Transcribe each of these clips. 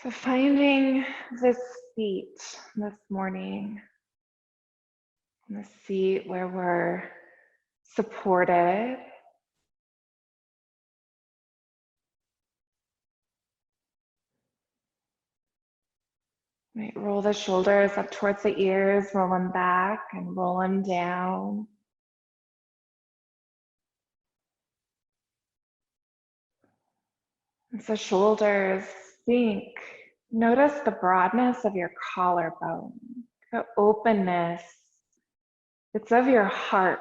So finding this seat this morning, the seat where we're supported, right? Roll the shoulders up towards the ears, roll them back and roll them down. As the shoulders sink, notice the broadness of your collarbone, the openness. It's of your heart.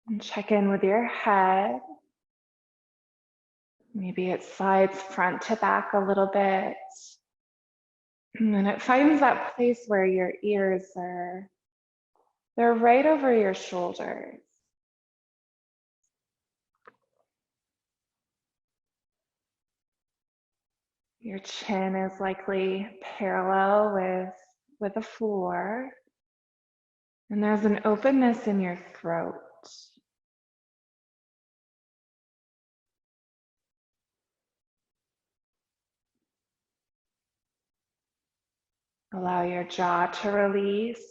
And check in with your head. Maybe it slides front to back a little bit. And then it finds that place where your ears are. They're right over your shoulders. Your chin is likely parallel with the floor. And there's an openness in your throat. Allow your jaw to release.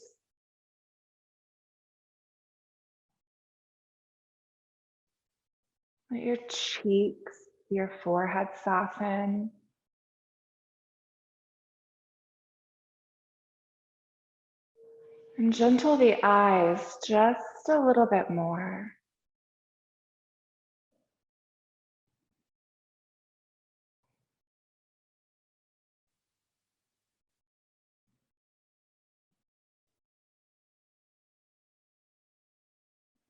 Let your cheeks, your forehead soften. And gentle the eyes just a little bit more.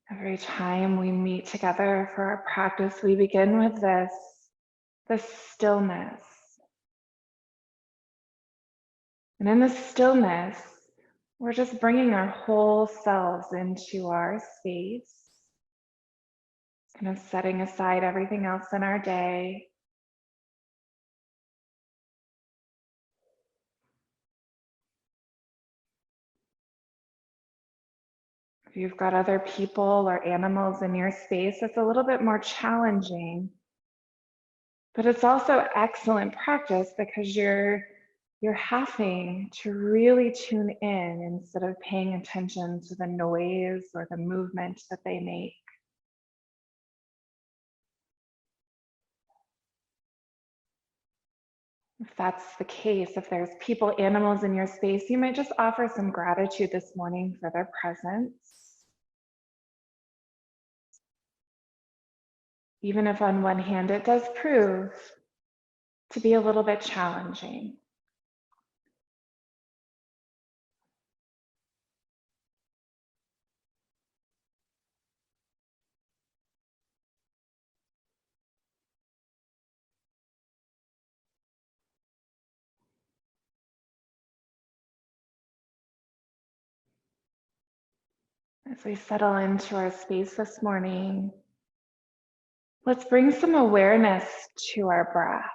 Every time we meet together for our practice, we begin with this stillness. And in the stillness, we're just bringing our whole selves into our space, kind of setting aside everything else in our day. If you've got other people or animals in your space, it's a little bit more challenging. But it's also excellent practice because you're having to really tune in instead of paying attention to the noise or the movement that they make. If that's the case, if there's people, animals in your space, you might just offer some gratitude this morning for their presence. Even if on one hand it does prove to be a little bit challenging. As we settle into our space this morning, let's bring some awareness to our breath.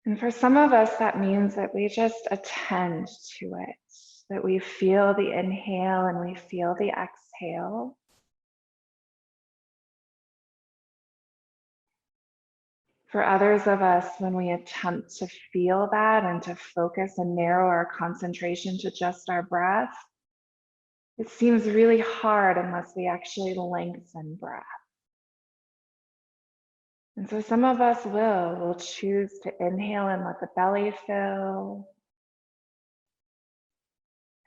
And for some of us, that means that we just attend to it, that we feel the inhale and we feel the exhale. For others of us, when we attempt to feel that and to focus and narrow our concentration to just our breath, it seems really hard unless we actually lengthen breath. And so some of us will choose to inhale and let the belly fill,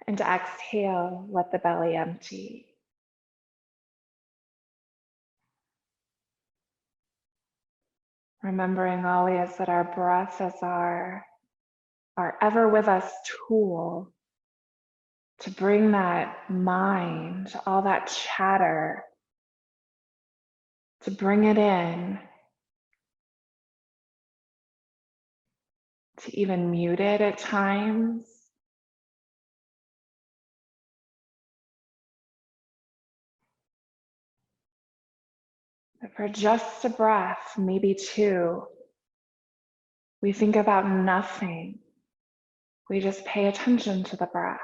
and to exhale, let the belly empty. Remembering always that our breath is our ever with us tool to bring that mind, all that chatter, to bring it in, to even mute it at times. But for just a breath, maybe two, we think about nothing. We just pay attention to the breath.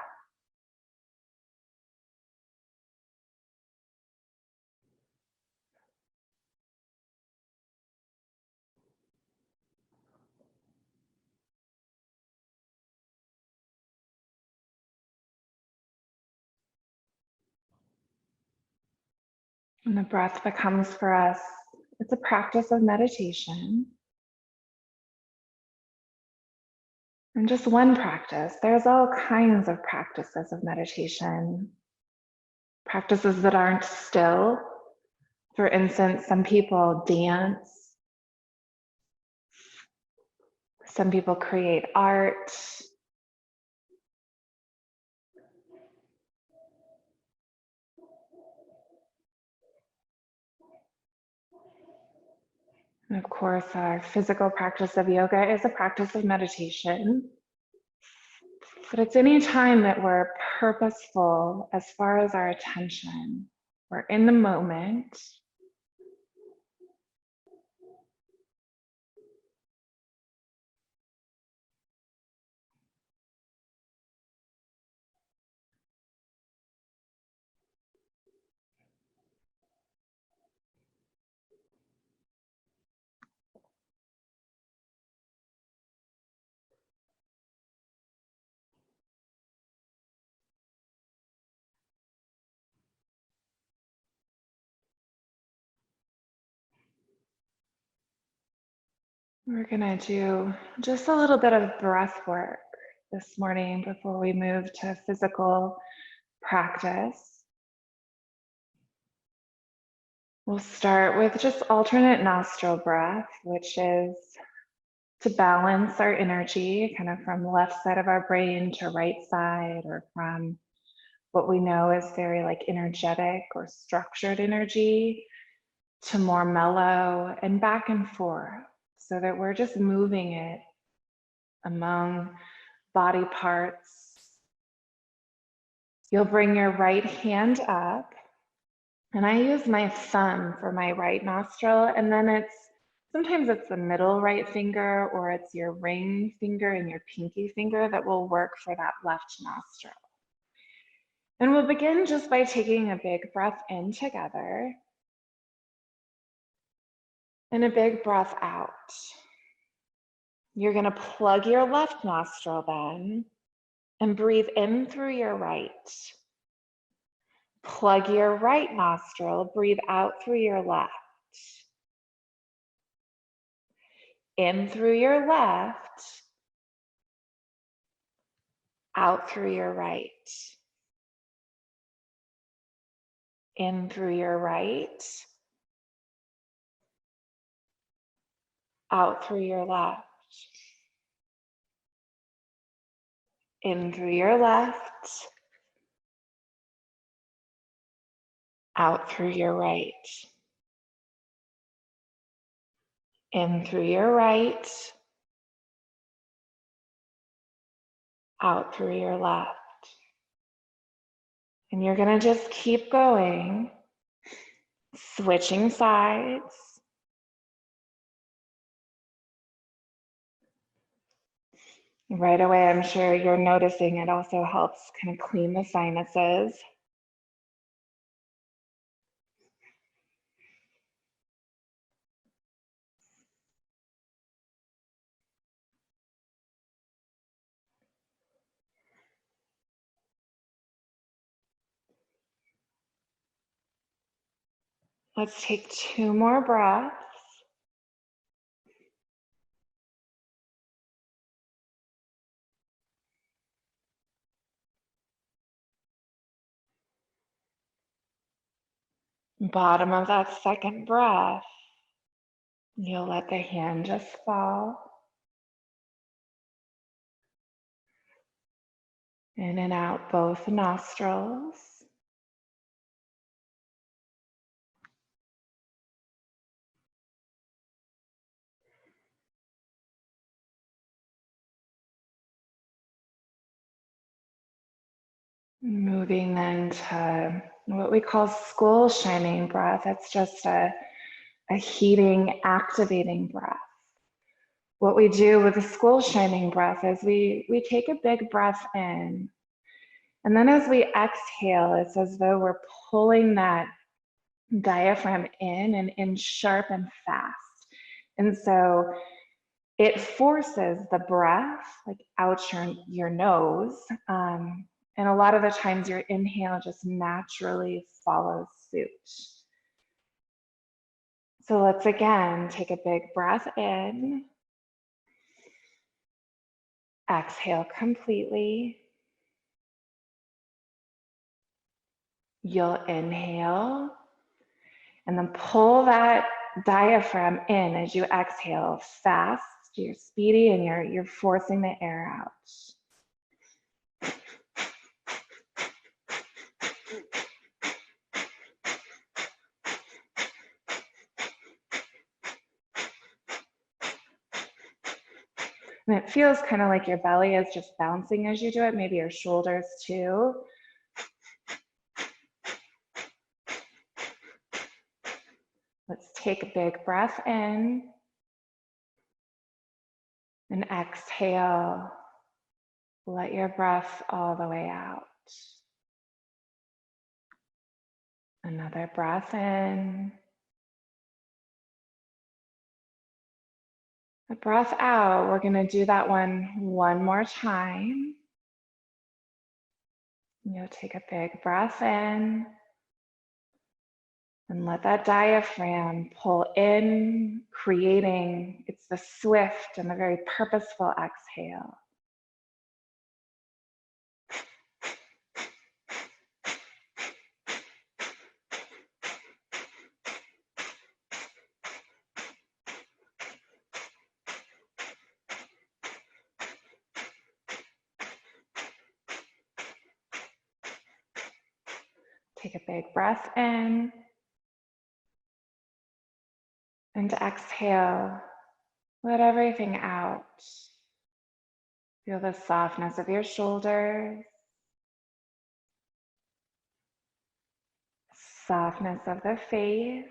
And the breath becomes for us, it's a practice of meditation. And just one practice. There's all kinds of practices of meditation. Practices that aren't still. For instance, some people dance. Some people create art. And of course, our physical practice of yoga is a practice of meditation. But it's any time that we're purposeful as far as our attention, we're in the moment. We're gonna do just a little bit of breath work this morning before we move to physical practice. We'll start with just alternate nostril breath, which is to balance our energy kind of from left side of our brain to right side, or from what we know is very like energetic or structured energy to more mellow and back and forth, so that we're just moving it among body parts. You'll bring your right hand up, and I use my thumb for my right nostril, and then sometimes it's the middle right finger, or it's your ring finger and your pinky finger that will work for that left nostril. And we'll begin just by taking a big breath in together and a big breath out. You're gonna plug your left nostril then and breathe in through your right. Plug your right nostril, breathe out through your left. In through your left, out through your right. In through your right, out through your left. In through your left, out through your right. In through your right, out through your left. And you're gonna just keep going, switching sides. Right away, I'm sure you're noticing it also helps kind of clean the sinuses. Let's take 2 more breaths. Bottom of that second breath, you'll let the hand just fall. In and out both nostrils. Moving then to what we call school shining breath. It's just a heating, activating breath. What we do with the school shining breath is we take a big breath in, and then as we exhale, it's as though we're pulling that diaphragm in and in sharp and fast. And so it forces the breath like out your nose. And a lot of the times your inhale just naturally follows suit. So let's again take a big breath in. Exhale completely. You'll inhale and then pull that diaphragm in as you exhale fast. You're speedy and you're forcing the air out. And it feels kind of like your belly is just bouncing as you do it, maybe your shoulders too. Let's take a big breath in and exhale. Let your breath all the way out. Another breath in. A breath out. We're going to do that one more time. You'll take a big breath in and let that diaphragm pull in, creating, it's the swift and the very purposeful exhale. Take a big breath in and exhale. Let everything out. Feel the softness of your shoulders, softness of the face.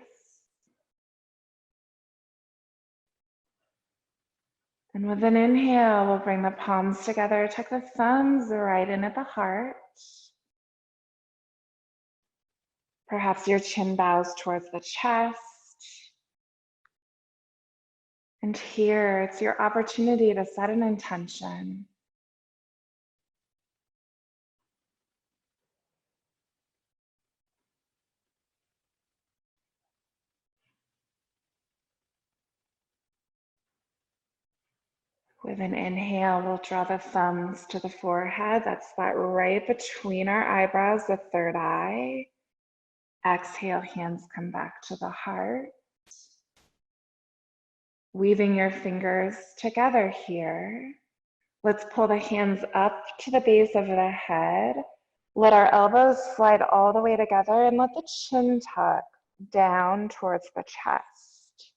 And with an inhale, we'll bring the palms together, tuck the thumbs right in at the heart. Perhaps your chin bows towards the chest. And here, it's your opportunity to set an intention. With an inhale, we'll draw the thumbs to the forehead, that spot right between our eyebrows, the third eye. Exhale, hands come back to the heart. Weaving your fingers together here. Let's pull the hands up to the base of the head. Let our elbows slide all the way together and let the chin tuck down towards the chest.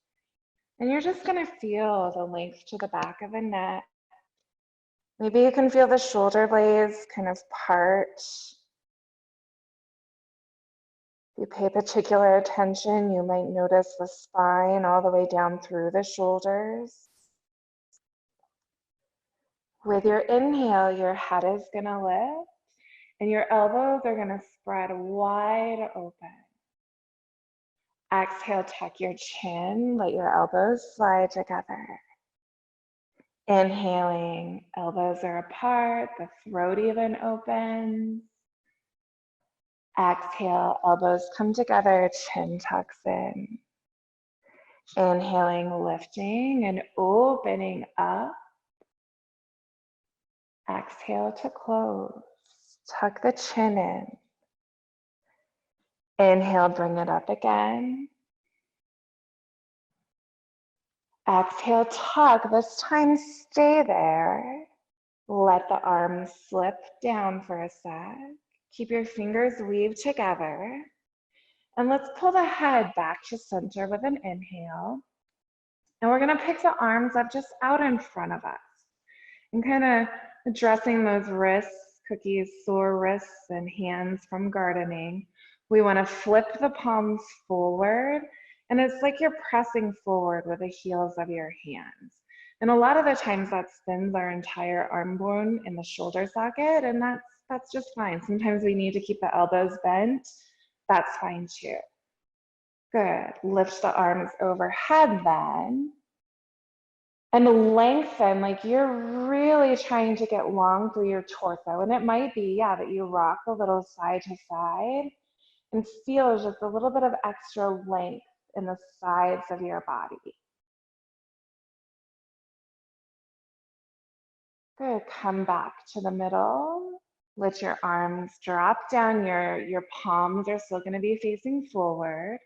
And you're just going to feel the length to the back of the neck. Maybe you can feel the shoulder blades kind of part. If you pay particular attention, you might notice the spine all the way down through the shoulders. With your inhale, your head is going to lift and your elbows are going to spread wide open. Exhale, tuck your chin, let your elbows slide together. Inhaling, elbows are apart, the throat even opens. Exhale, elbows come together, chin tucks in. Inhaling, lifting and opening up. Exhale to close. Tuck the chin in. Inhale, bring it up again. Exhale, tuck. This time, stay there. Let the arms slip down for a sec. Keep your fingers weaved together. And let's pull the head back to center with an inhale. And we're going to pick the arms up just out in front of us. And kind of addressing those wrists, cookies, sore wrists and hands from gardening. We want to flip the palms forward. And it's like you're pressing forward with the heels of your hands. And a lot of the times that spins our entire arm bone in the shoulder socket, and that's just fine. Sometimes we need to keep the elbows bent. That's fine too. Good. Lift the arms overhead then. And lengthen, like you're really trying to get long through your torso. And it might be, yeah, that you rock a little side to side and feel just a little bit of extra length in the sides of your body. Good, come back to the middle. Let your arms drop down. Your palms are still gonna be facing forward.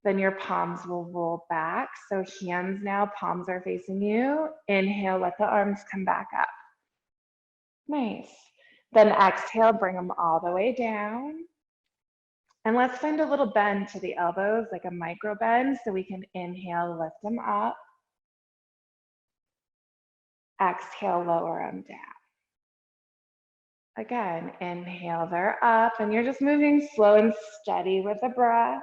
Then your palms will roll back. So hands now, palms are facing you. Inhale, let the arms come back up. Nice. Then exhale, bring them all the way down. And let's find a little bend to the elbows, like a micro bend, so we can inhale, lift them up. Exhale, lower them down. Again, inhale, they're up, and you're just moving slow and steady with the breath.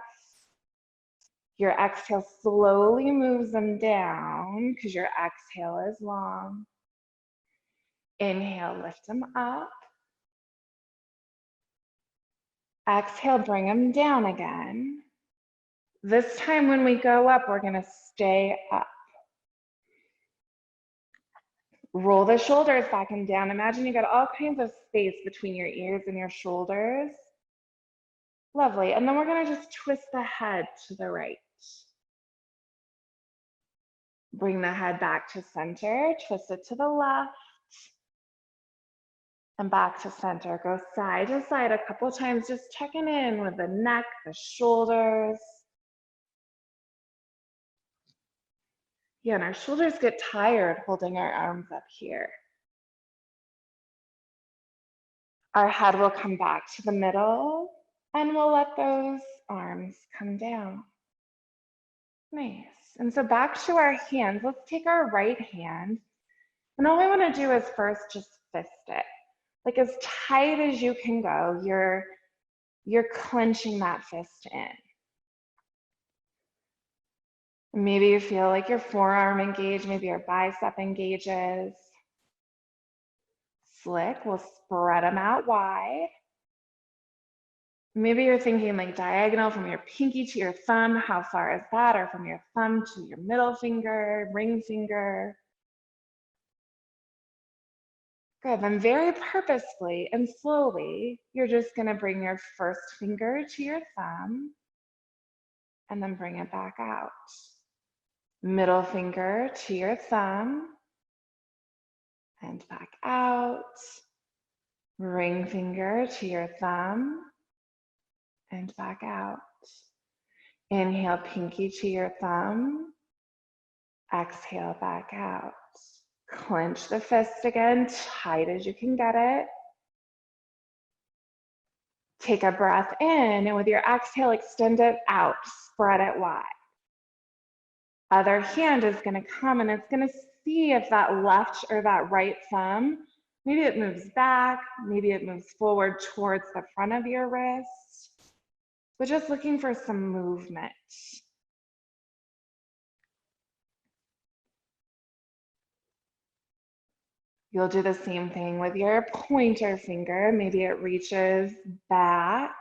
Your exhale slowly moves them down because your exhale is long. Inhale, lift them up. Exhale, bring them down again. This time when we go up, we're gonna stay up. Roll the shoulders back and down. Imagine you got all kinds of space between your ears and your shoulders. Lovely, and then we're gonna just twist the head to the right. Bring the head back to center, twist it to the left, and back to center. Go side to side a couple times, just checking in with the neck, the shoulders. Yeah, and our shoulders get tired holding our arms up here. Our head will come back to the middle, and we'll let those arms come down. Nice. And so back to our hands. Let's take our right hand, and all we want to do is first just fist it. Like as tight as you can go, you're clenching that fist in. Maybe you feel like your forearm engaged, maybe your bicep engages. Slick, we'll spread them out wide. Maybe you're thinking like diagonal from your pinky to your thumb. How far is that? Or from your thumb to your middle finger, ring finger. Good, then very purposefully and slowly, you're just gonna bring your first finger to your thumb and then bring it back out. Middle finger to your thumb and back out. Ring finger to your thumb and back out. Inhale, pinky to your thumb. Exhale, back out. Clench the fist again, tight as you can get it. Take a breath in, and with your exhale, extend it out, spread it wide. Other hand is gonna come and it's gonna see if that left or that right thumb, maybe it moves back, maybe it moves forward towards the front of your wrist. But just looking for some movement. You'll do the same thing with your pointer finger. Maybe it reaches back.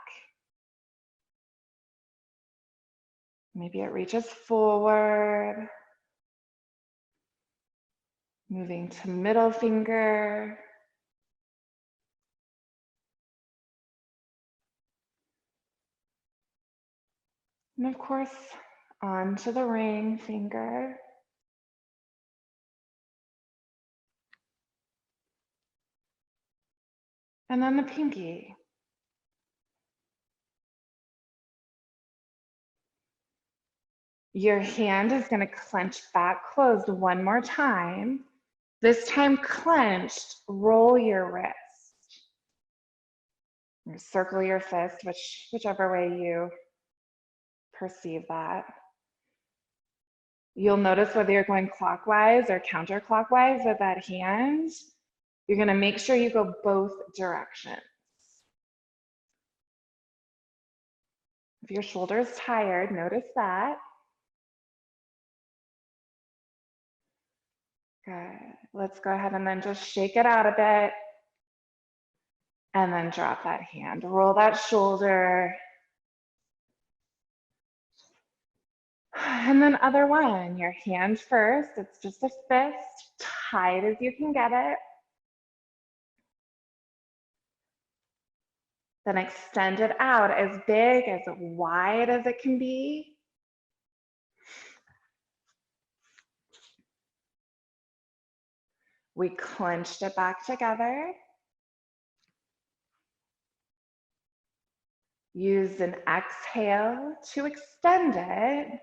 Maybe it reaches forward. Moving to middle finger. And of course, onto the ring finger. And then the pinky. Your hand is going to clench back closed one more time. This time clenched, roll your wrist. Or circle your fist, whichever way you perceive that. You'll notice whether you're going clockwise or counterclockwise with that hand, you're going to make sure you go both directions. If your shoulder's tired, notice that. Good. Let's go ahead and then just shake it out a bit. And then drop that hand. Roll that shoulder. And then other one, your hand first. It's just a fist, tight as you can get it. Then extend it out as big, as wide as it can be. We clenched it back together. Use an exhale to extend it.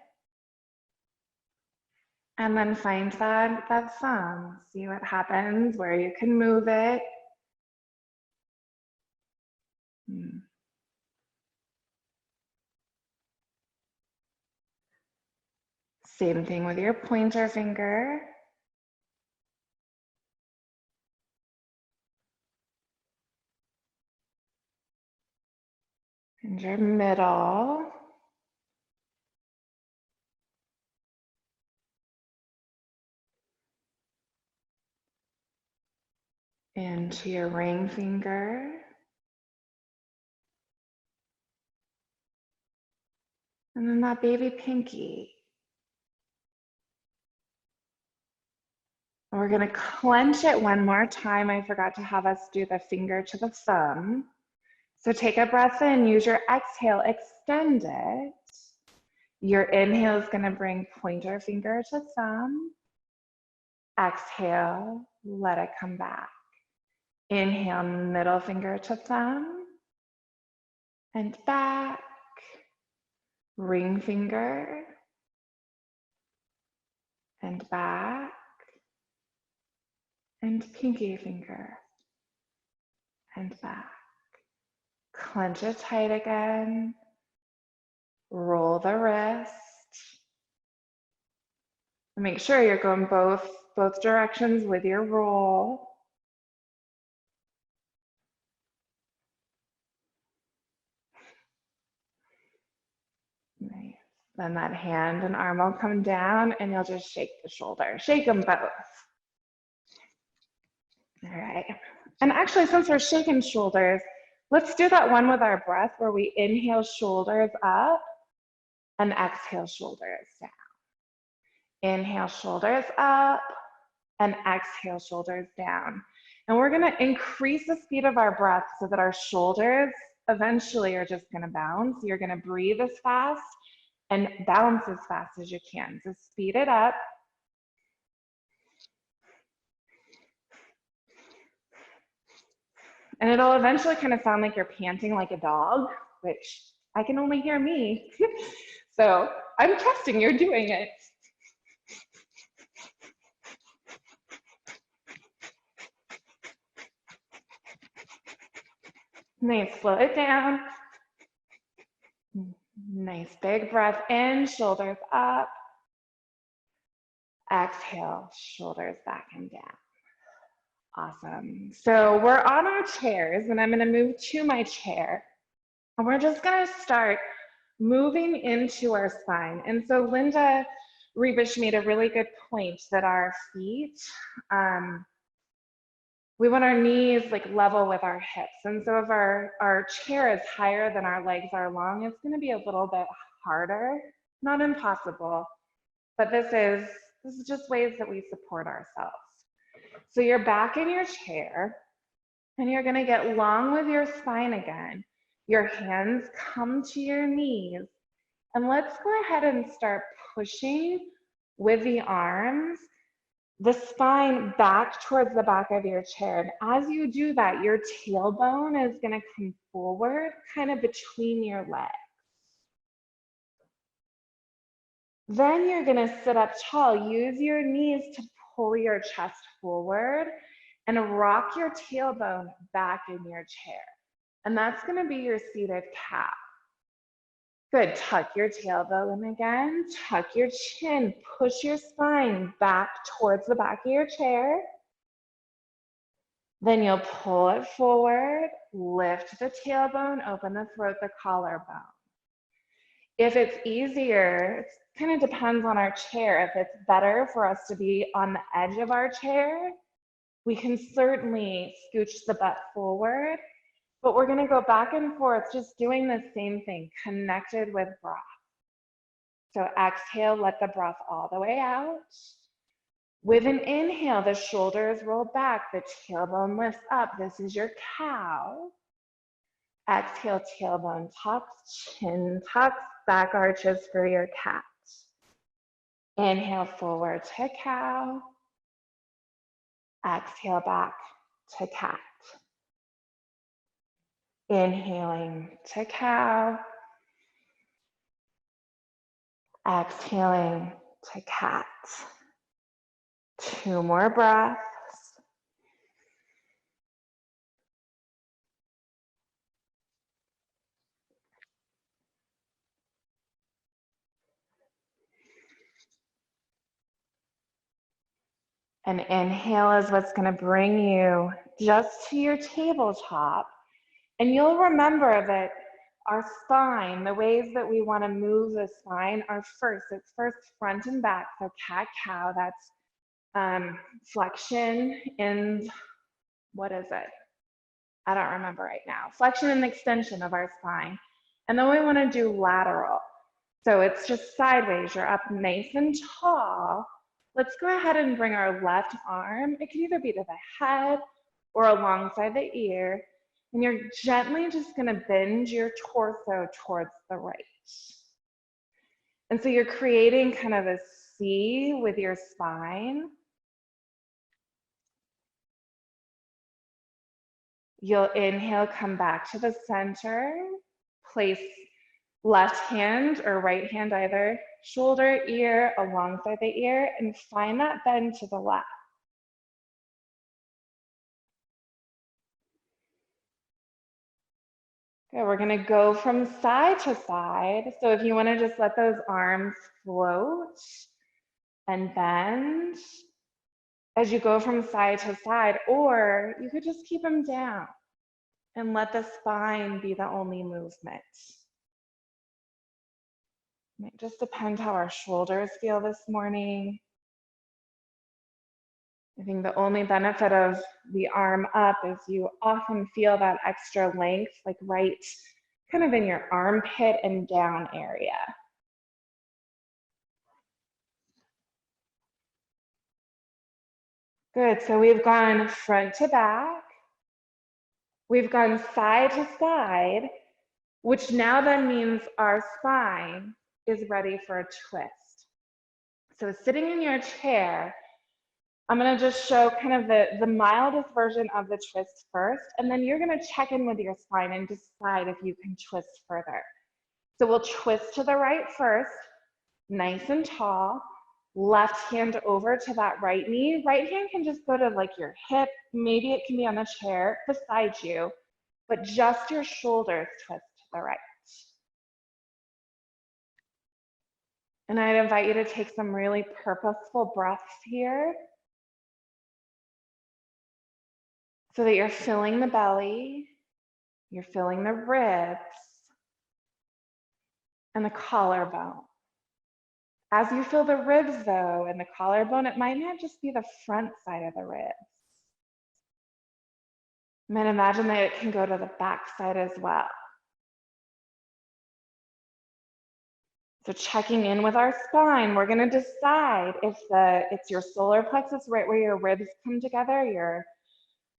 And then find that thumb. See what happens, where you can move it. Same thing with your pointer finger. And your middle. Into your ring finger. And then that baby pinky. And we're gonna clench it one more time. I forgot to have us do the finger to the thumb. So take a breath in, use your exhale, extend it. Your inhale is gonna bring pointer finger to thumb. Exhale, let it come back. Inhale, middle finger to thumb. And back. Ring finger. And back. And pinky finger. And back. Clench it tight again. Roll the wrist. Make sure you're going both directions with your roll. Nice. Then that hand and arm will come down and you'll just shake the shoulder. Shake them both. All right. And actually, since we're shaking shoulders, let's do that one with our breath where we inhale shoulders up and exhale shoulders down. Inhale shoulders up and exhale shoulders down. And we're gonna increase the speed of our breath so that our shoulders eventually are just gonna bounce. You're gonna breathe as fast and bounce as fast as you can. So speed it up. And it'll eventually kind of sound like you're panting like a dog, which I can only hear me. So I'm trusting you're doing it. Nice, slow it down. Nice, big breath in, shoulders up. Exhale, shoulders back and down. Awesome. So we're on our chairs and I'm gonna move to my chair. And we're just gonna start moving into our spine. And so Linda Rebish made a really good point that our feet, we want our knees like level with our hips. And so if our chair is higher than our legs are long, it's gonna be a little bit harder, not impossible, but this is just ways that we support ourselves. So you're back in your chair and you're gonna get long with your spine again. Your hands come to your knees and let's go ahead and start pushing with the arms, the spine back towards the back of your chair. And as you do that, your tailbone is gonna come forward, kind of between your legs. Then you're gonna sit up tall. Use your knees to pull your chest forward and rock your tailbone back in your chair. And that's gonna be your seated cow. Good, tuck your tailbone again, tuck your chin, push your spine back towards the back of your chair. Then you'll pull it forward, lift the tailbone, open the throat, the collarbone. If it's easier, it kind of depends on our chair. If it's better for us to be on the edge of our chair, we can certainly scooch the butt forward, but we're gonna go back and forth, just doing the same thing, connected with breath. So exhale, let the breath all the way out. With an inhale, the shoulders roll back, the tailbone lifts up. This is your cow. Exhale, tailbone tucks, chin tucks, back arches for your cat. Inhale, forward to cow. Exhale back to cat. Inhaling to cow. Exhaling to cat. 2 more breaths. And inhale is what's going to bring you just to your tabletop. And you'll remember that our spine, the ways that we want to move the spine are first. It's first front and back. So cat, cow, that's flexion and what is it? I don't remember right now. Flexion and extension of our spine. And then we want to do lateral. So it's just sideways. You're up nice and tall. Let's go ahead and bring our left arm. It could either be to the head or alongside the ear. And you're gently just going to bend your torso towards the right. And so you're creating kind of a C with your spine. You'll inhale, come back to the center, place left hand or right hand, either shoulder, ear, alongside the ear, and find that bend to the left. Okay, we're gonna go from side to side. So if you wanna just let those arms float and bend as you go from side to side, or you could just keep them down and let the spine be the only movement. It might just depend how our shoulders feel this morning. I think the only benefit of the arm up is you often feel that extra length, like right kind of in your armpit and down area. Good, so we've gone front to back. We've gone side to side, which now then means our spine is ready for a twist. So sitting in your chair, I'm gonna just show kind of the mildest version of the twist first, and then you're gonna check in with your spine and decide if you can twist further. So we'll twist to the right first, nice and tall. Left hand over to that right knee. Right hand can just go to like your hip. Maybe it can be on the chair beside you, but just your shoulders twist to the right. And I'd invite you to take some really purposeful breaths here so that you're filling the belly, you're filling the ribs, and the collarbone. As you feel the ribs though, and the collarbone, it might not just be the front side of the ribs. You might imagine that it can go to the back side as well. So checking in with our spine, we're gonna decide if it's your solar plexus, right where your ribs come together, your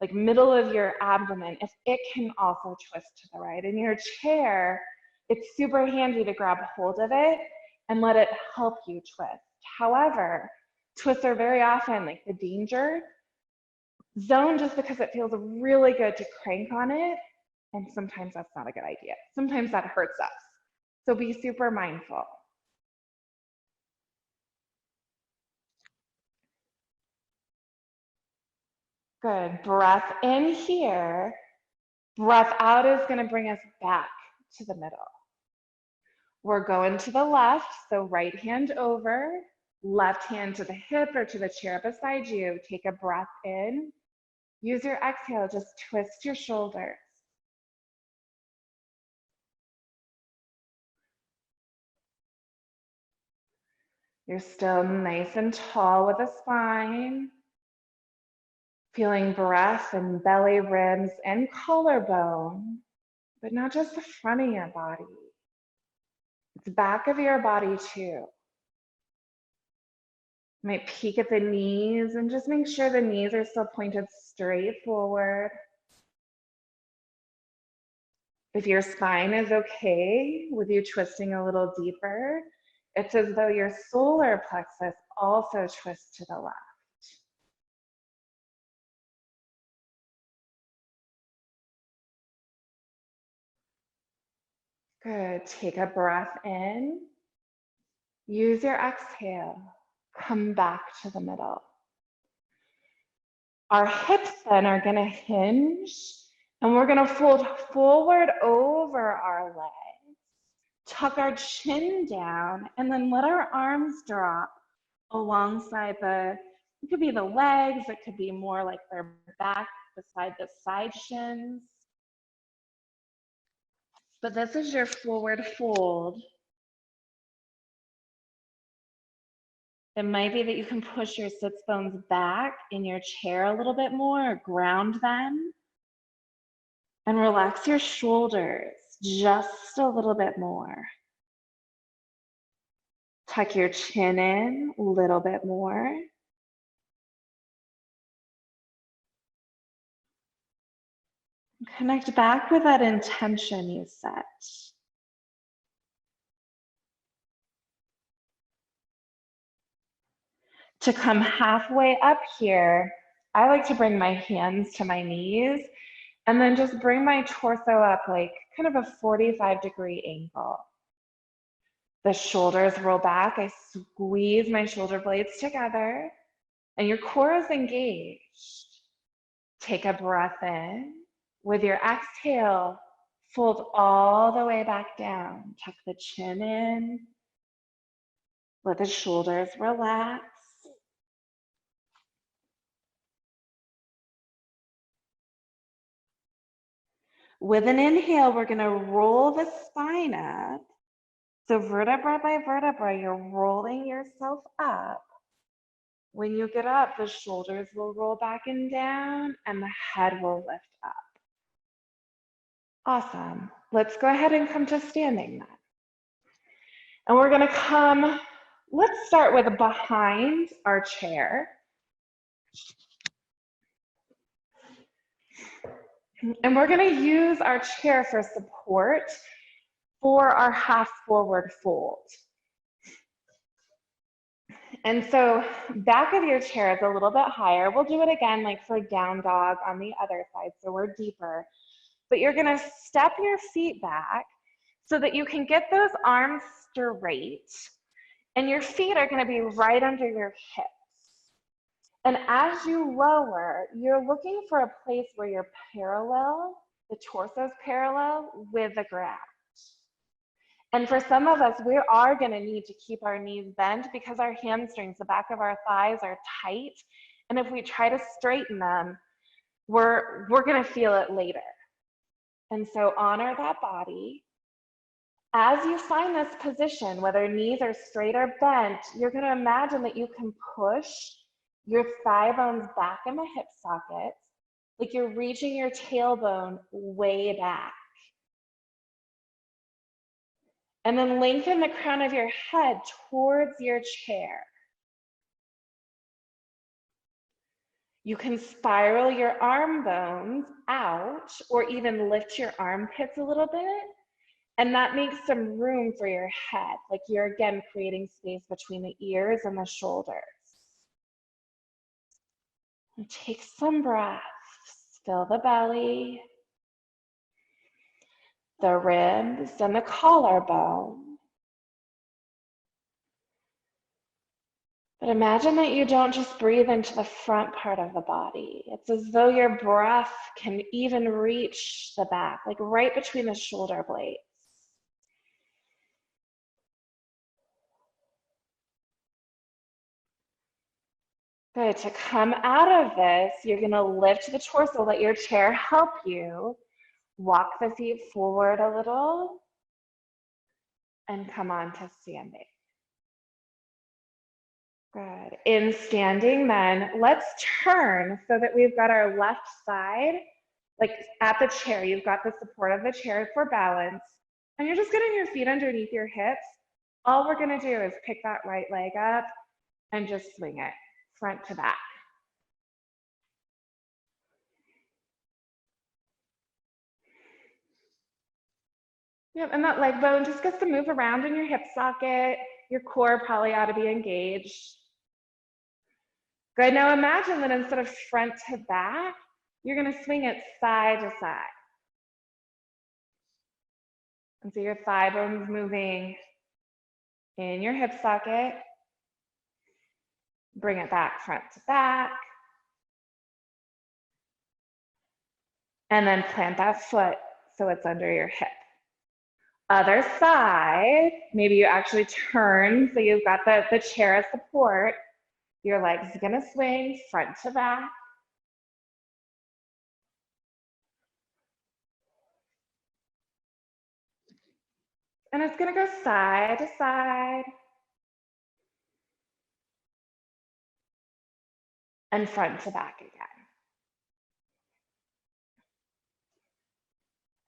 like middle of your abdomen, if it can also twist to the right. In your chair, it's super handy to grab hold of it and let it help you twist. However, twists are very often like the danger zone just because it feels really good to crank on it. And sometimes that's not a good idea. Sometimes that hurts us. So be super mindful. Good, breath in here. Breath out is gonna bring us back to the middle. We're going to the left, so right hand over, left hand to the hip or to the chair beside you. Take a breath in. Use your exhale, just twist your shoulders. You're still nice and tall with the spine. Feeling breath in belly, ribs, and collarbone, but not just the front of your body. It's the back of your body too. You might peek at the knees and just make sure the knees are still pointed straight forward. If your spine is okay with you twisting a little deeper, it's as though your solar plexus also twists to the left. Good. Take a breath in. Use your exhale. Come back to the middle. Our hips then are going to hinge, and we're going to fold forward over our legs. Tuck our chin down, and then let our arms drop alongside it could be the legs, it could be more like their back beside the side shins. But this is your forward fold. It might be that you can push your sits bones back in your chair a little bit more, or ground them. And relax your shoulders just a little bit more. Tuck your chin in a little bit more. Connect back with that intention you set. To come halfway up here, I like to bring my hands to my knees and then just bring my torso up like kind of a 45-degree angle. The shoulders roll back. I squeeze my shoulder blades together and your core is engaged. Take a breath in. With your exhale, fold all the way back down. Tuck the chin in. Let the shoulders relax. With an inhale, we're going to roll the spine up. So vertebra by vertebra, you're rolling yourself up. When you get up, the shoulders will roll back and down, and the head will lift up. Awesome. Let's go ahead and come to standing then. And we're going to let's start with behind our chair. And we're going to use our chair for support for our half forward fold. And so back of your chair is a little bit higher. We'll do it again like for down dog on the other side, so we're deeper. But you're going to step your feet back so that you can get those arms straight, and your feet are going to be right under your hips. And as you lower, you're looking for a place where you're parallel, the torso's parallel with the ground. And for some of us, we are going to need to keep our knees bent because our hamstrings, the back of our thighs, are tight. And if we try to straighten them, we're going to feel it later. And so honor that body. As you find this position, whether knees are straight or bent, you're going to imagine that you can push your thigh bones back in the hip sockets, like you're reaching your tailbone way back. And then lengthen the crown of your head towards your chair. You can spiral your arm bones out or even lift your armpits a little bit. And that makes some room for your head, like you're again creating space between the ears and the shoulders. And take some breaths, fill the belly, the ribs, and the collarbone. But imagine that you don't just breathe into the front part of the body. It's as though your breath can even reach the back, like right between the shoulder blades. Good. To come out of this, you're going to lift the torso, let your chair help you. Walk the feet forward a little and come on to standing. Good. In standing then, let's turn so that we've got our left side, like at the chair. You've got the support of the chair for balance. And you're just getting your feet underneath your hips. All we're going to do is pick that right leg up and just swing it front to back. Yep, and that leg bone just gets to move around in your hip socket. Your core probably ought to be engaged. Good, now imagine that instead of front to back, you're gonna swing it side to side. And so your thigh bone's moving in your hip socket. Bring it back front to back. And then plant that foot so it's under your hip. Other side, maybe you actually turn so you've got the chair as support. Your legs are gonna swing front to back. And it's gonna go side to side and front to back again.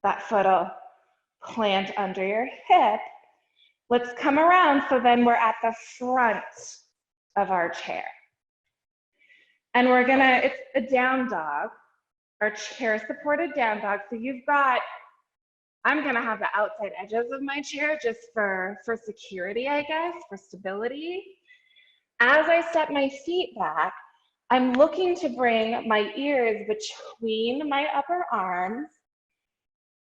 That foot will plant under your hip. Let's come around so then we're at the front of our chair. And we're gonna, it's a down dog, our chair supported down dog. So you've got, I'm gonna have the outside edges of my chair just for security, I guess, for stability. As I step my feet back, I'm looking to bring my ears between my upper arms,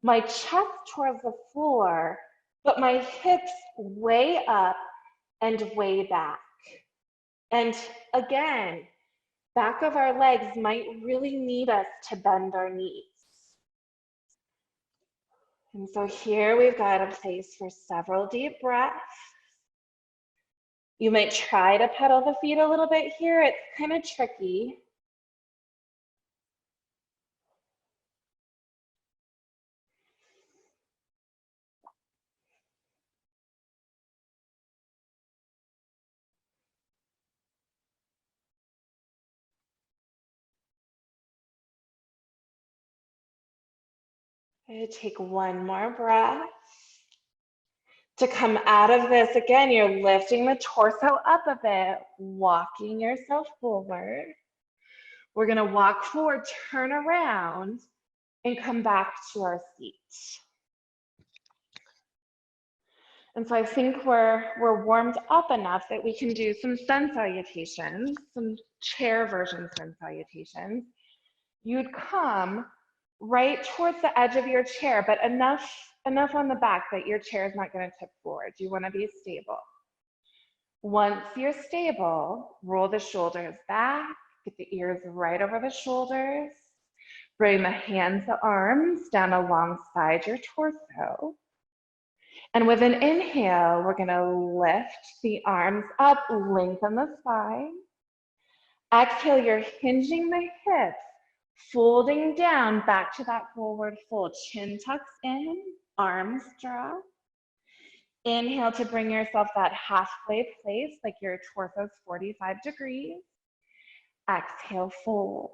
my chest towards the floor, but my hips way up and way back. And again, back of our legs might really need us to bend our knees. And so here we've got a place for several deep breaths. You might try to pedal the feet a little bit here. It's kind of tricky. Take one more breath. To come out of this, again, you're lifting the torso up a bit, walking yourself forward. We're gonna walk forward, turn around, and come back to our seat. And so I think we're warmed up enough that we can do some sun salutations, some chair version sun salutations. You'd come right towards the edge of your chair, but enough on the back that your chair is not going to tip forward. You want to be stable. Once you're stable, roll the shoulders back, get the ears right over the shoulders, bring the hands, the arms down alongside your torso. And with an inhale, we're going to lift the arms up, lengthen the spine. Exhale, you're hinging the hips, folding down back to that forward fold. Chin tucks in, arms drop. Inhale to bring yourself that halfway place, like your torso's 45 degrees. Exhale, fold.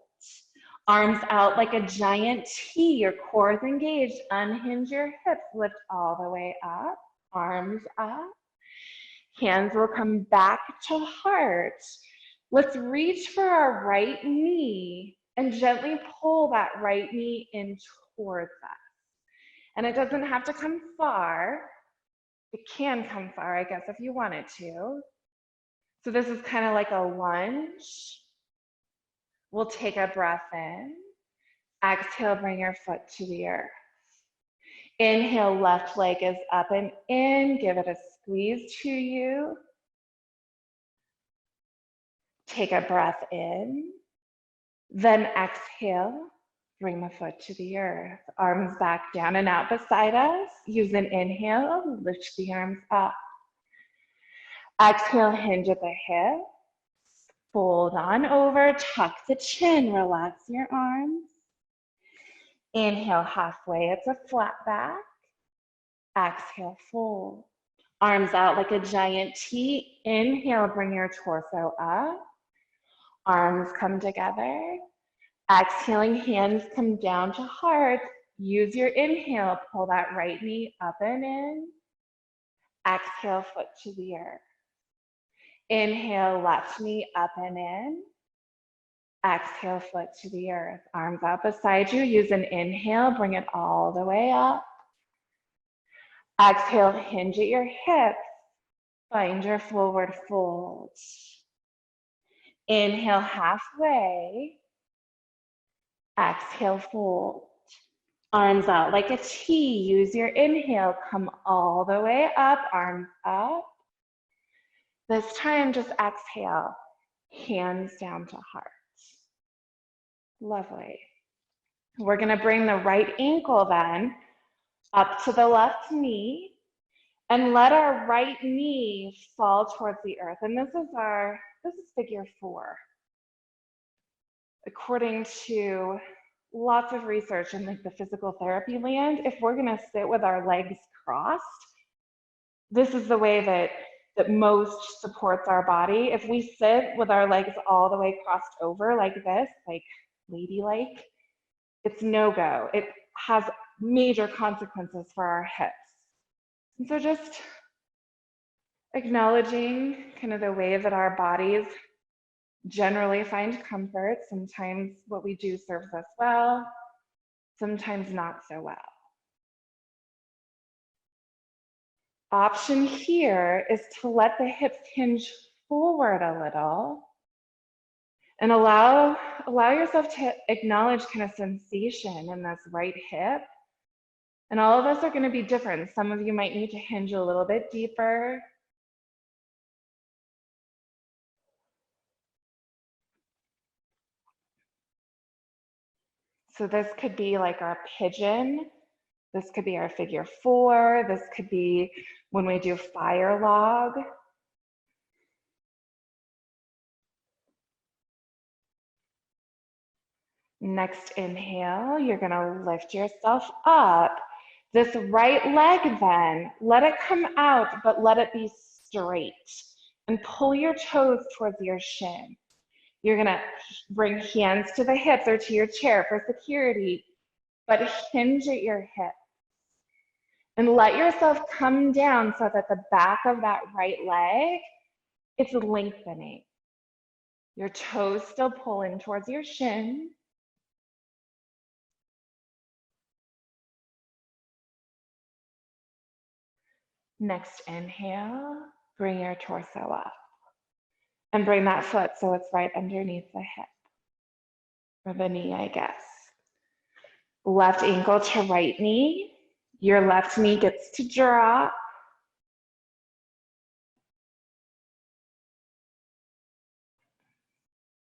Arms out like a giant T, your core is engaged. Unhinge your hips, lift all the way up, arms up. Hands will come back to heart. Let's reach for our right knee and gently pull that right knee in towards us. And it doesn't have to come far. It can come far, I guess, if you wanted to. So this is kind of like a lunge. We'll take a breath in. Exhale, bring your foot to the earth. Inhale, left leg is up and in. Give it a squeeze to you. Take a breath in. Then exhale, bring the foot to the earth. Arms back down and out beside us. Use an inhale, lift the arms up. Exhale, hinge at the hips. Fold on over, tuck the chin, relax your arms. Inhale, halfway, it's a flat back. Exhale, fold. Arms out like a giant T. Inhale, bring your torso up. Arms come together. Exhaling, hands come down to heart. Use your inhale, pull that right knee up and in. Exhale, foot to the earth. Inhale, left knee up and in. Exhale, foot to the earth. Arms out beside you. Use an inhale, bring it all the way up. Exhale, hinge at your hips. Find your forward fold. Inhale, halfway. Exhale, fold. Arms out like a T. Use your inhale. Come all the way up, arms up. This time, just exhale, hands down to heart. Lovely. We're going to bring the right ankle then up to the left knee and let our right knee fall towards the earth. And this is figure 4. According to lots of research in like the physical therapy land, if we're going to sit with our legs crossed, this is the way that most supports our body. If we sit with our legs all the way crossed over like this, like ladylike, it's no go. It has major consequences for our hips. And so just acknowledging kind of the way that our bodies generally find comfort. Sometimes what we do serves us well, sometimes not so well. Option here is to let the hips hinge forward a little and allow yourself to acknowledge kind of sensation in this right hip. And all of us are going to be different. Some of you might need to hinge a little bit deeper. So this could be like our pigeon. This could be our figure 4. This could be when we do fire log. Next inhale, you're going to lift yourself up. This right leg then, let it come out, but let it be straight. And pull your toes towards your shin. You're going to bring hands to the hips or to your chair for security, but hinge at your hips. And let yourself come down so that the back of that right leg is lengthening. Your toes still pull in towards your shin. Next inhale, bring your torso up. And bring that foot so it's right underneath the hip, or the knee, I guess. Left ankle to right knee. Your left knee gets to drop.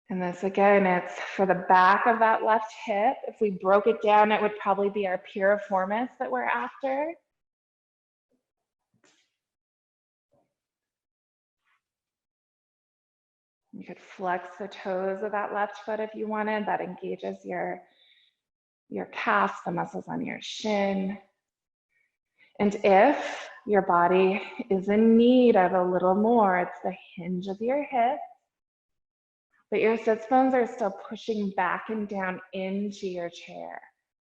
And this again, it's for the back of that left hip. If we broke it down, it would probably be our piriformis that we're after. You could flex the toes of that left foot if you wanted. That engages your calf, the muscles on your shin. And if your body is in need of a little more, it's the hinge of your hip, but your sits bones are still pushing back and down into your chair.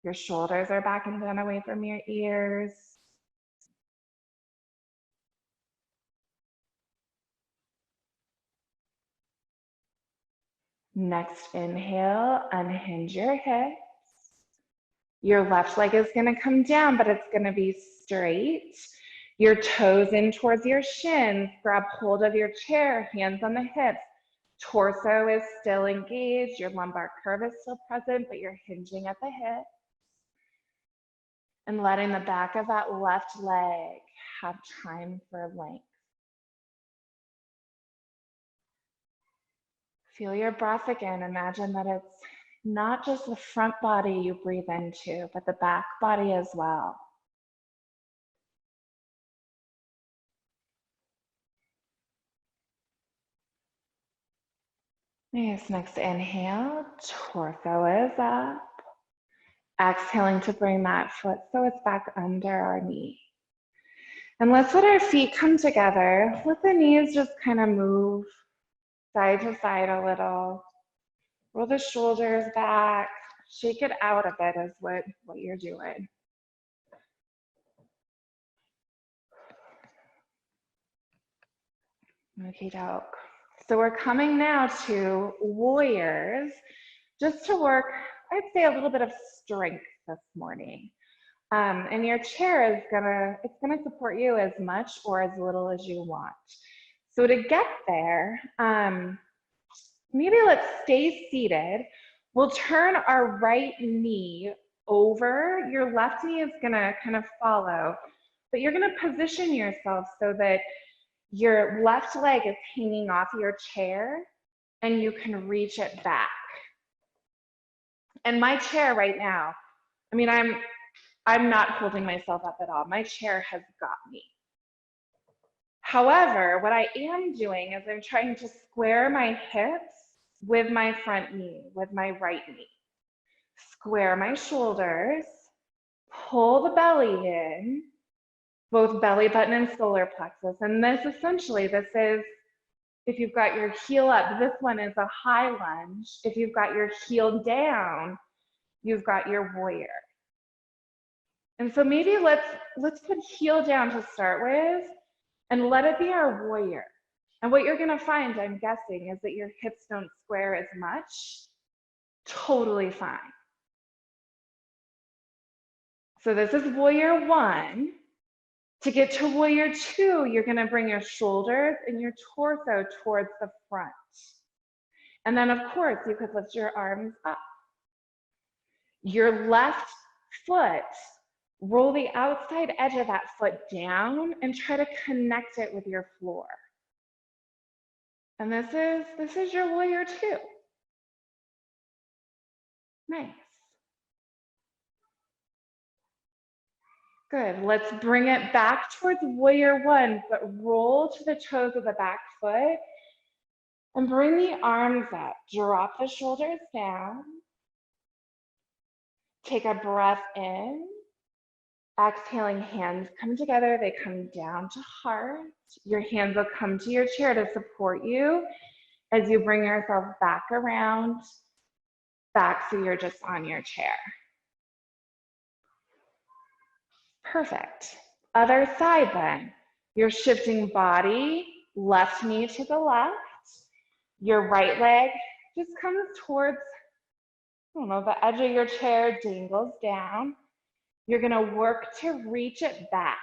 Your shoulders are back and down away from your ears. Next inhale, unhinge your hips. Your left leg is going to come down, but it's going to be straight. Your toes in towards your shins. Grab hold of your chair, hands on the hips. Torso is still engaged. Your lumbar curve is still present, but you're hinging at the hip. And letting the back of that left leg have time for length. Feel your breath again. Imagine that it's not just the front body you breathe into, but the back body as well. Nice. Next inhale, torso is up. Exhaling to bring that foot so it's back under our knee. And let's let our feet come together. Let the knees just kind of move side to side a little. Roll the shoulders back. Shake it out a bit is what you're doing. Okay, doke. So we're coming now to warriors, just to work, I'd say, a little bit of strength this morning. And your chair is gonna support you as much or as little as you want. So to get there, maybe let's stay seated. We'll turn our right knee over, your left knee is gonna kind of follow, but you're gonna position yourself so that your left leg is hanging off your chair and you can reach it back. And my chair right now, I mean, I'm not holding myself up at all. My chair has got me. However, what I am doing is I'm trying to square my hips with my front knee, with my right knee. Square my shoulders, pull the belly in, both belly button and solar plexus. And this essentially, this is, if you've got your heel up, this one is a high lunge. If you've got your heel down, you've got your warrior. And so maybe let's put heel down to start with and let it be our warrior. And what you're gonna find, I'm guessing, is that your hips don't square as much. Totally fine. So this is warrior one. To get to warrior two, you're gonna bring your shoulders and your torso towards the front. And then of course, you could lift your arms up. Your left foot, roll the outside edge of that foot down and try to connect it with your floor. And this is your warrior two. Nice. Good. Let's bring it back towards warrior one, but roll to the toes of the back foot and bring the arms up. Drop the shoulders down. Take a breath in. Exhaling, hands come together. They come down to heart. Your hands will come to your chair to support you as you bring yourself back around, back so you're just on your chair. Perfect. Other side then. You're shifting body, left knee to the left. Your right leg just comes towards, I don't know, the edge of your chair, dangles down. You're gonna work to reach it back.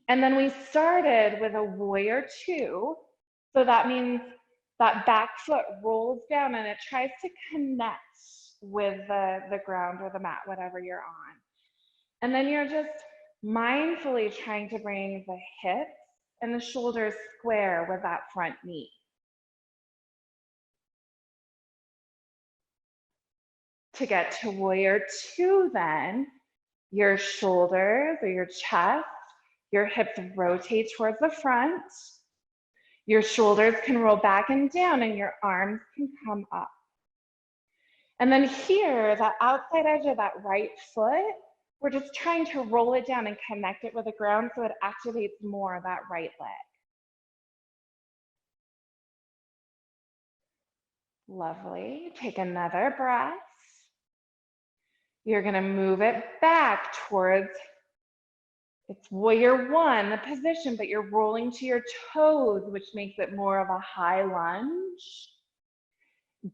And then we started with a warrior two. So that means that back foot rolls down and it tries to connect with the ground or the mat, whatever you're on. And then you're just mindfully trying to bring the hips and the shoulders square with that front knee. To get to warrior two then, your shoulders or your chest, your hips rotate towards the front. Your shoulders can roll back and down and your arms can come up. And then here, the outside edge of that right foot, we're just trying to roll it down and connect it with the ground so it activates more of that right leg. Lovely. Take another breath. You're gonna move it back towards, it's warrior one, the position, but you're rolling to your toes, which makes it more of a high lunge.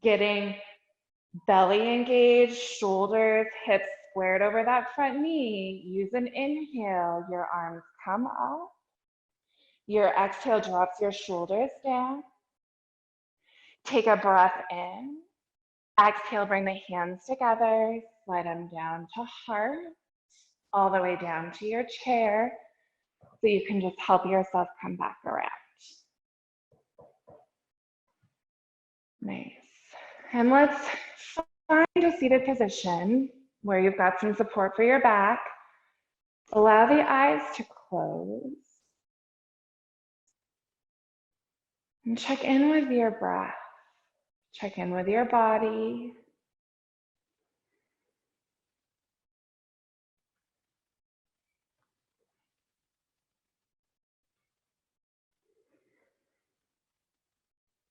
Getting belly engaged, shoulders, hips squared over that front knee. Use an inhale, your arms come up. Your exhale drops your shoulders down. Take a breath in. Exhale, bring the hands together, slide them down to heart, all the way down to your chair, so you can just help yourself come back around. Nice. And let's find a seated position where you've got some support for your back. Allow the eyes to close. And check in with your breath. Check in with your body.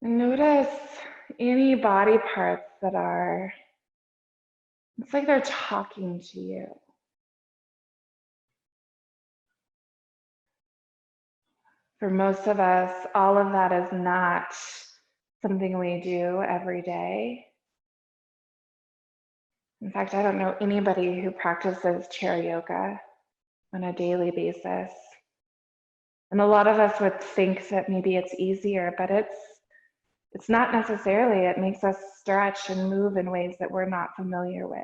And notice any body parts that are, it's like they're talking to you. For most of us, all of that is not something we do every day. In fact, I don't know anybody who practices chair yoga on a daily basis. And a lot of us would think that maybe it's easier, but It's not necessarily, it makes us stretch and move in ways that we're not familiar with.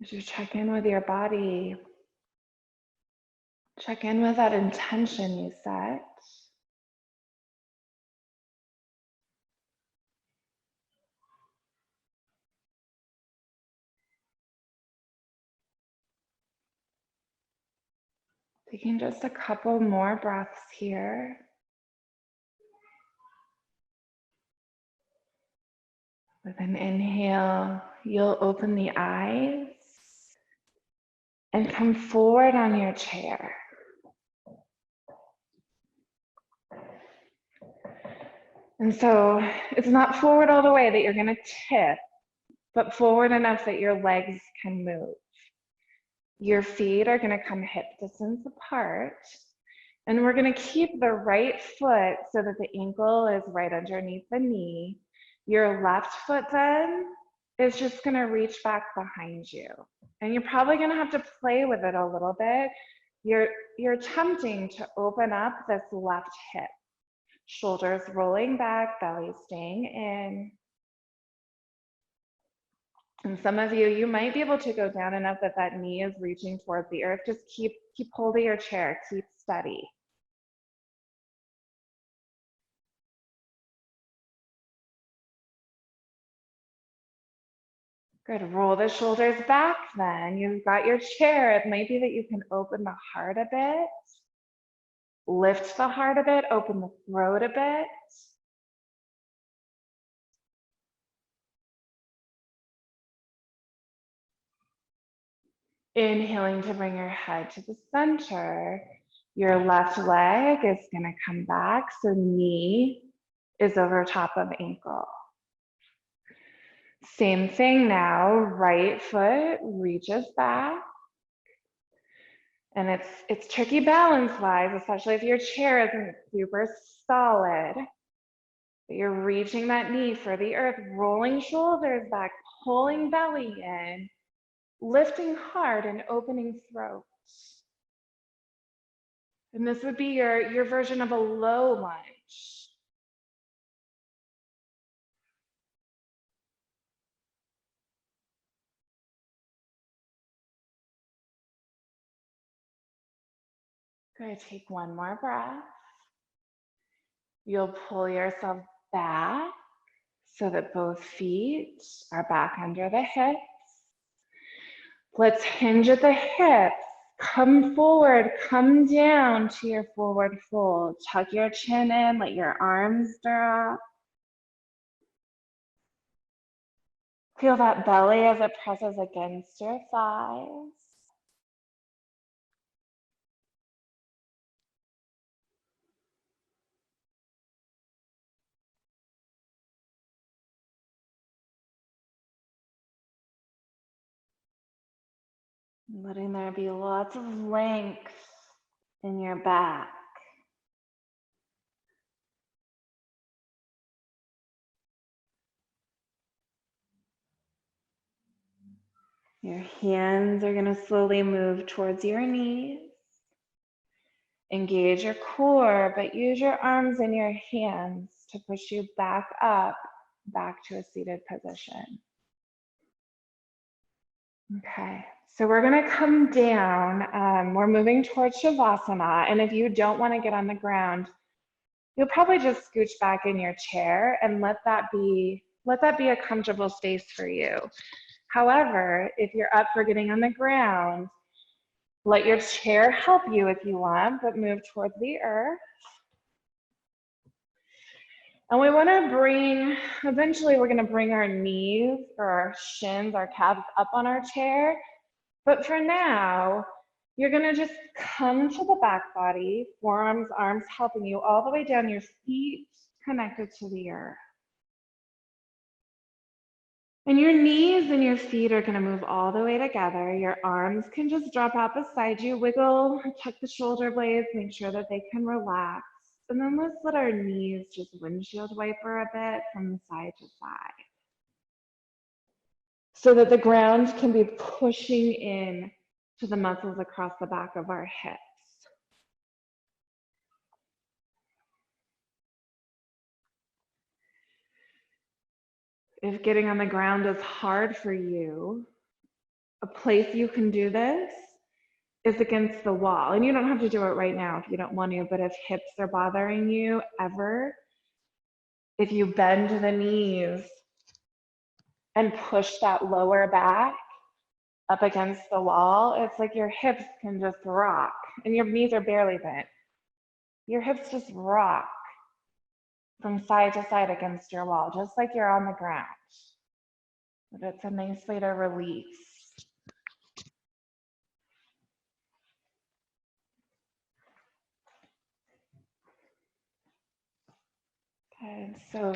As you check in with your body, check in with that intention you set. Taking just a couple more breaths here. With an inhale, you'll open the eyes and come forward on your chair. And so it's not forward all the way that you're going to tip, but forward enough that your legs can move. Your feet are going to come hip distance apart. And we're going to keep the right foot so that the ankle is right underneath the knee. Your left foot then is just going to reach back behind you. And you're probably going to have to play with it a little bit. You're attempting to open up this left hip. Shoulders rolling back, belly staying in. And some of you might be able to go down enough that that knee is reaching towards the earth. Just keep hold of your chair, keep steady. Good, roll the shoulders back then. You've got your chair. It might be that you can open the heart a bit, lift the heart a bit, open the throat a bit. Inhaling to bring your head to the center. Your left leg is gonna come back, so knee is over top of ankle. Same thing now, right foot reaches back. And it's tricky balance-wise, especially if your chair isn't super solid. But you're reaching that knee for the earth, rolling shoulders back, pulling belly in, lifting heart and opening throat. And this would be your version of a low lunge. Good, take one more breath. You'll pull yourself back so that both feet are back under the hips. Let's hinge at the hips. Come forward, come down to your forward fold. Tuck your chin in, let your arms drop. Feel that belly as it presses against your thighs. Letting there be lots of length in your back. Your hands are going to slowly move towards your knees. Engage your core, but use your arms and your hands to push you back up, back to a seated position. Okay, so we're going to come down. We're moving towards Shavasana, and if you don't want to get on the ground, you'll probably just scooch back in your chair and let that be a comfortable space for you. However, if you're up for getting on the ground, let your chair help you if you want, but move towards the earth. And we want to eventually we're going to bring our knees or our shins, our calves up on our chair. But for now, you're going to just come to the back body, forearms, arms helping you all the way down, your feet connected to the earth. And your knees and your feet are going to move all the way together. Your arms can just drop out beside you, wiggle, tuck the shoulder blades, make sure that they can relax. And then let's let our knees just windshield wiper a bit from side to side. so that the ground can be pushing in to the muscles across the back of our hips. If getting on the ground is hard for you, a place you can do this is against the wall. And you don't have to do it right now if you don't want to, but if hips are bothering you ever, if you bend the knees and push that lower back up against the wall, it's like your hips can just rock and your knees are barely bent. Your hips just rock from side to side against your wall, just like you're on the ground. But it's a nice way to release. Okay, so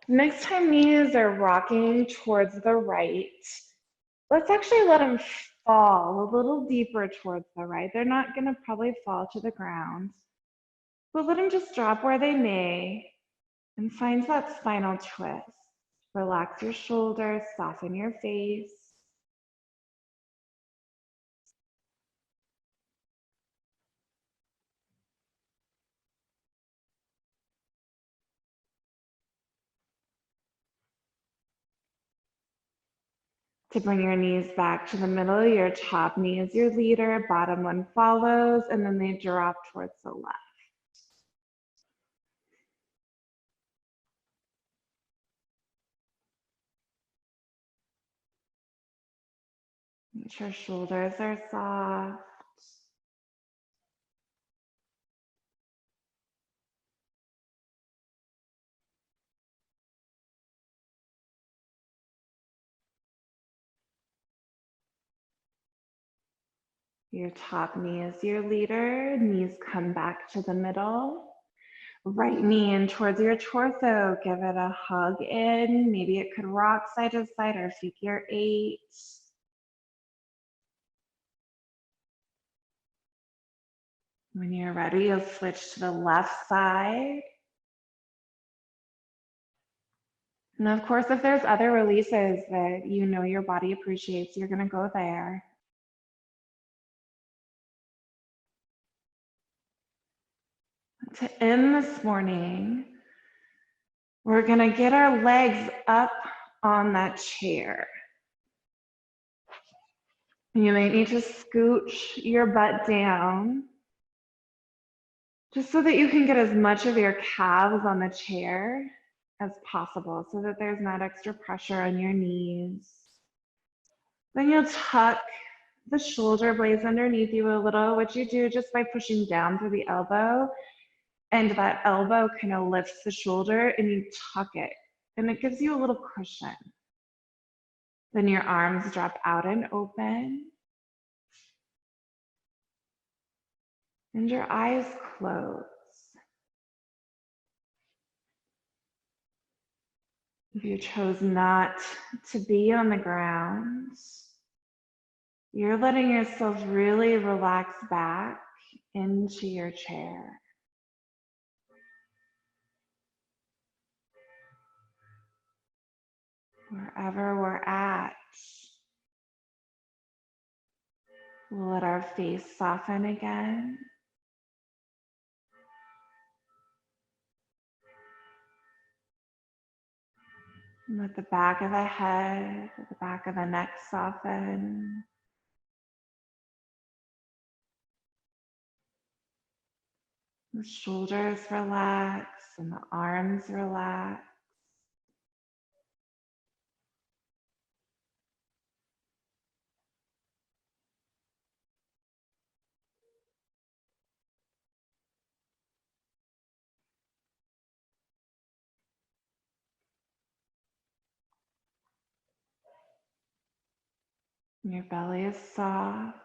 next time knees are rocking towards the right, let's actually let them fall a little deeper towards the right. They're not going to probably fall to the ground, but let them just drop where they may and find that spinal twist. Relax your shoulders, soften your face. To bring your knees back to the middle, your top knee is your leader, bottom one follows, and then they drop towards the left. Make sure shoulders are soft. Your top knee is your leader. Knees come back to the middle. Right knee in towards your torso. Give it a hug in. Maybe it could rock side to side or figure eight. When you're ready, you'll switch to the left side. And of course, if there's other releases that you know your body appreciates, you're going to go there. To end this morning, we're going to get our legs up on that chair. You might need to scooch your butt down just so that you can get as much of your calves on the chair as possible so that there's not extra pressure on your knees. Then you'll tuck the shoulder blades underneath you a little, which you do just by pushing down through the elbow. And that elbow kind of lifts the shoulder and you tuck it. And it gives you a little cushion. Then your arms drop out and open. And your eyes close. If you chose not to be on the ground, you're letting yourself really relax back into your chair. Wherever we're at, we'll let our face soften again. Let the back of the head, the back of the neck soften. The shoulders relax and the arms relax. Your belly is soft.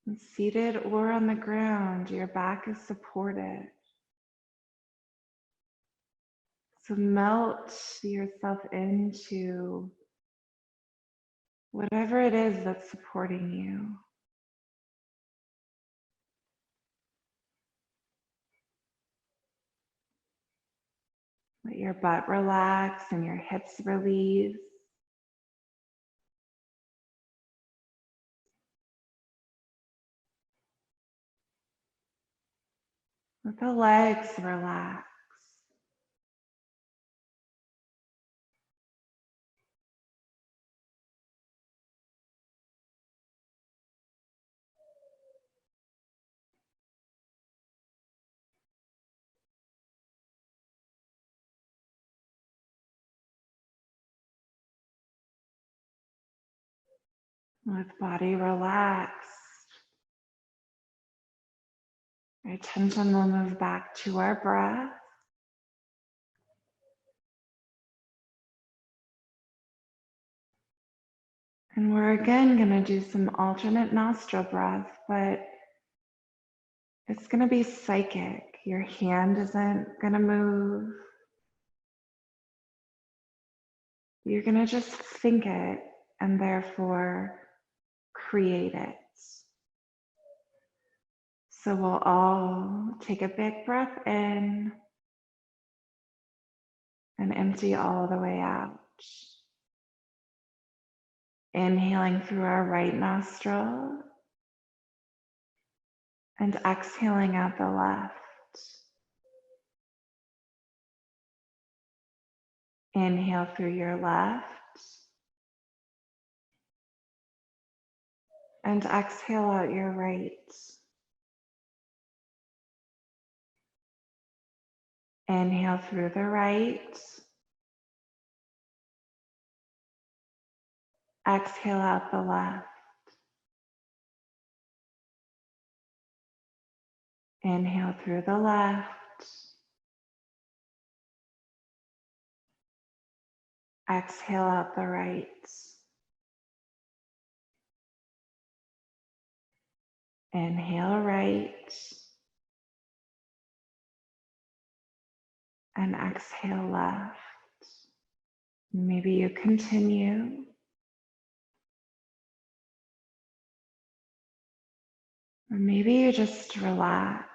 And seated or on the ground, your back is supported. So melt yourself into whatever it is that's supporting you. Let your butt relax and your hips release. Let the legs relax. With body relaxed, our attention will move back to our breath. And we're again going to do some alternate nostril breath, but it's going to be psychic. Your hand isn't going to move. You're going to just think it and therefore create it. So we'll all take a big breath in and empty all the way out. Inhaling through our right nostril and exhaling out the left. Inhale through your left and exhale out your right. Inhale through the right. Exhale out the left. Inhale through the left. Exhale out the right. Inhale right. And exhale left. Maybe you continue. Or maybe you just relax.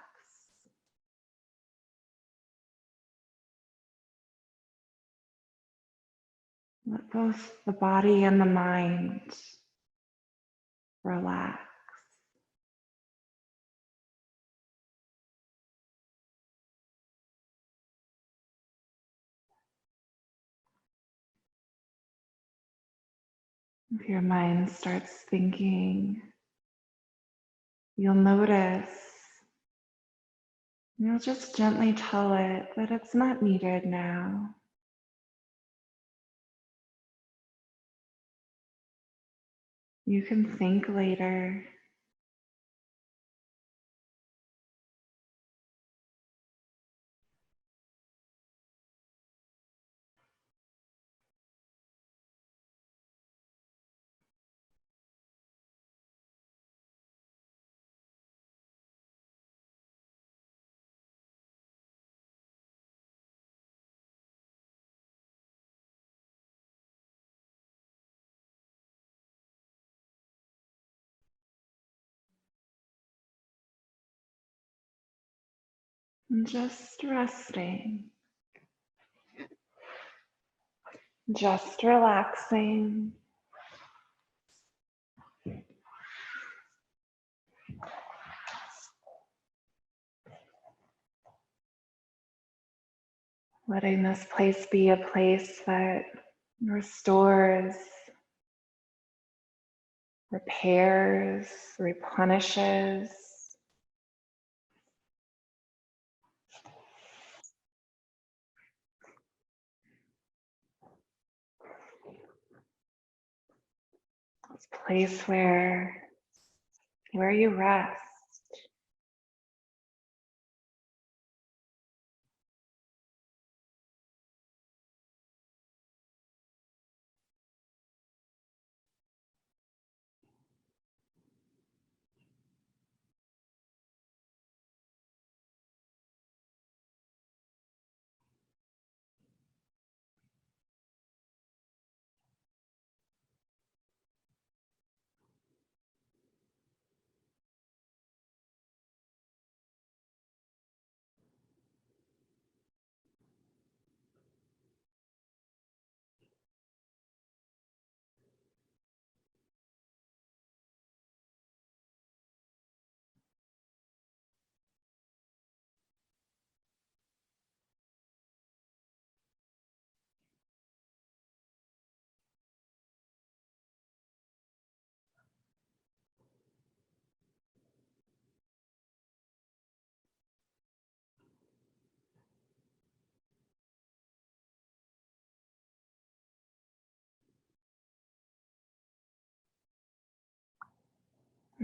Let both the body and the mind relax. If your mind starts thinking, you'll notice. You'll just gently tell it that it's not needed now. You can think later. And just resting. Just relaxing. Letting this place be a place that restores, repairs, replenishes. It's a place where you rest.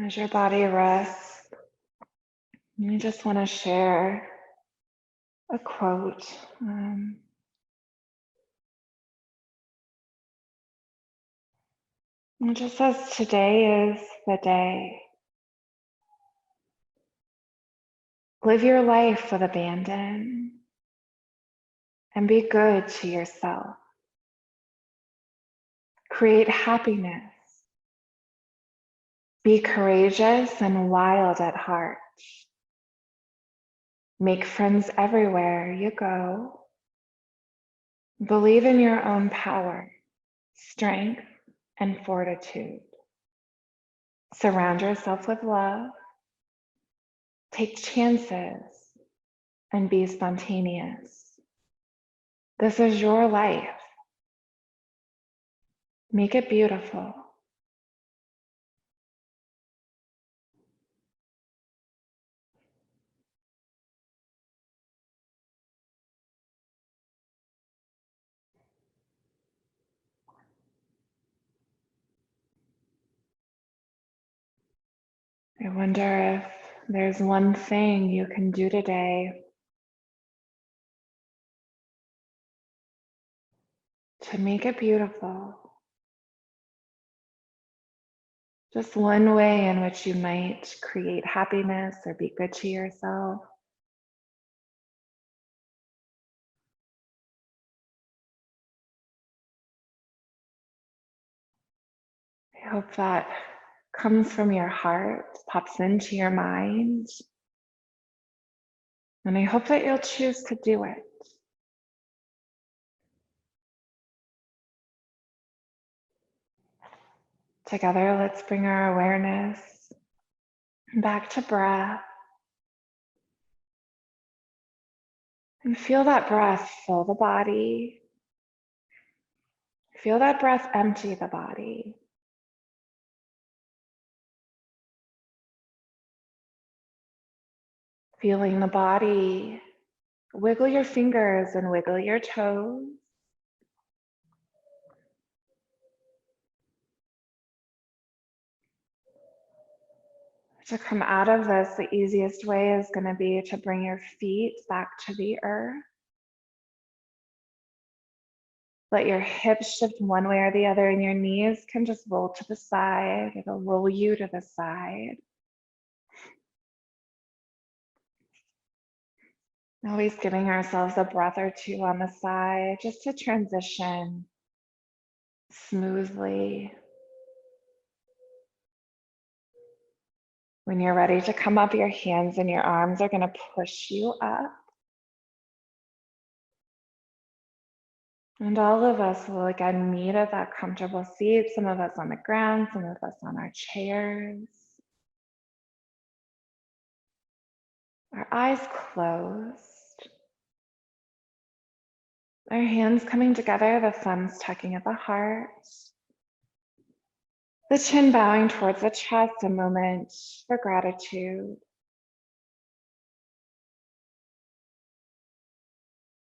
As your body rests, I just want to share a quote. It just says, "Today is the day. Live your life with abandon and be good to yourself. Create happiness. Be courageous and wild at heart. Make friends everywhere you go. Believe in your own power, strength, and fortitude. Surround yourself with love. Take chances and be spontaneous. This is your life. Make it beautiful." I wonder if there's one thing you can do today to make it beautiful. Just one way in which you might create happiness or be good to yourself. I hope that comes from your heart, pops into your mind, and I hope that you'll choose to do it. Together, let's bring our awareness back to breath and feel that breath fill the body. Feel that breath empty the body. Feeling the body, wiggle your fingers and wiggle your toes. To come out of this, the easiest way is going to be to bring your feet back to the earth. Let your hips shift one way or the other, and your knees can just roll to the side. It'll roll you to the side. Always giving ourselves a breath or two on the side just to transition smoothly. When you're ready to come up, your hands and your arms are going to push you up. And all of us will again meet at that comfortable seat, some of us on the ground, some of us on our chairs. Our eyes closed. Our hands coming together, the thumbs tucking at the heart. The chin bowing towards the chest, a moment for gratitude.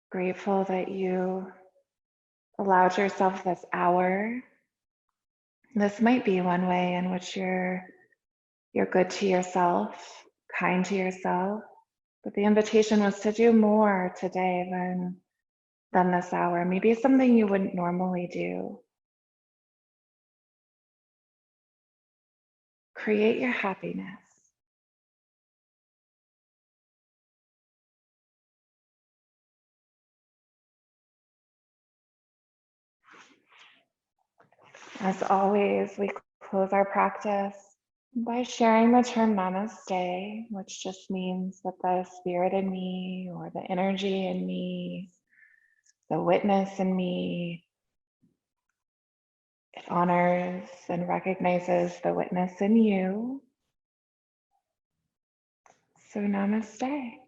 Grateful that you allowed yourself this hour. This might be one way in which you're good to yourself, kind to yourself. But the invitation was to do more today than this hour. Maybe something you wouldn't normally do. Create your happiness. As always, we close our practice by sharing the term namaste, which just means that the spirit in me or the energy in me, the witness in me, it honors and recognizes the witness in you. So namaste.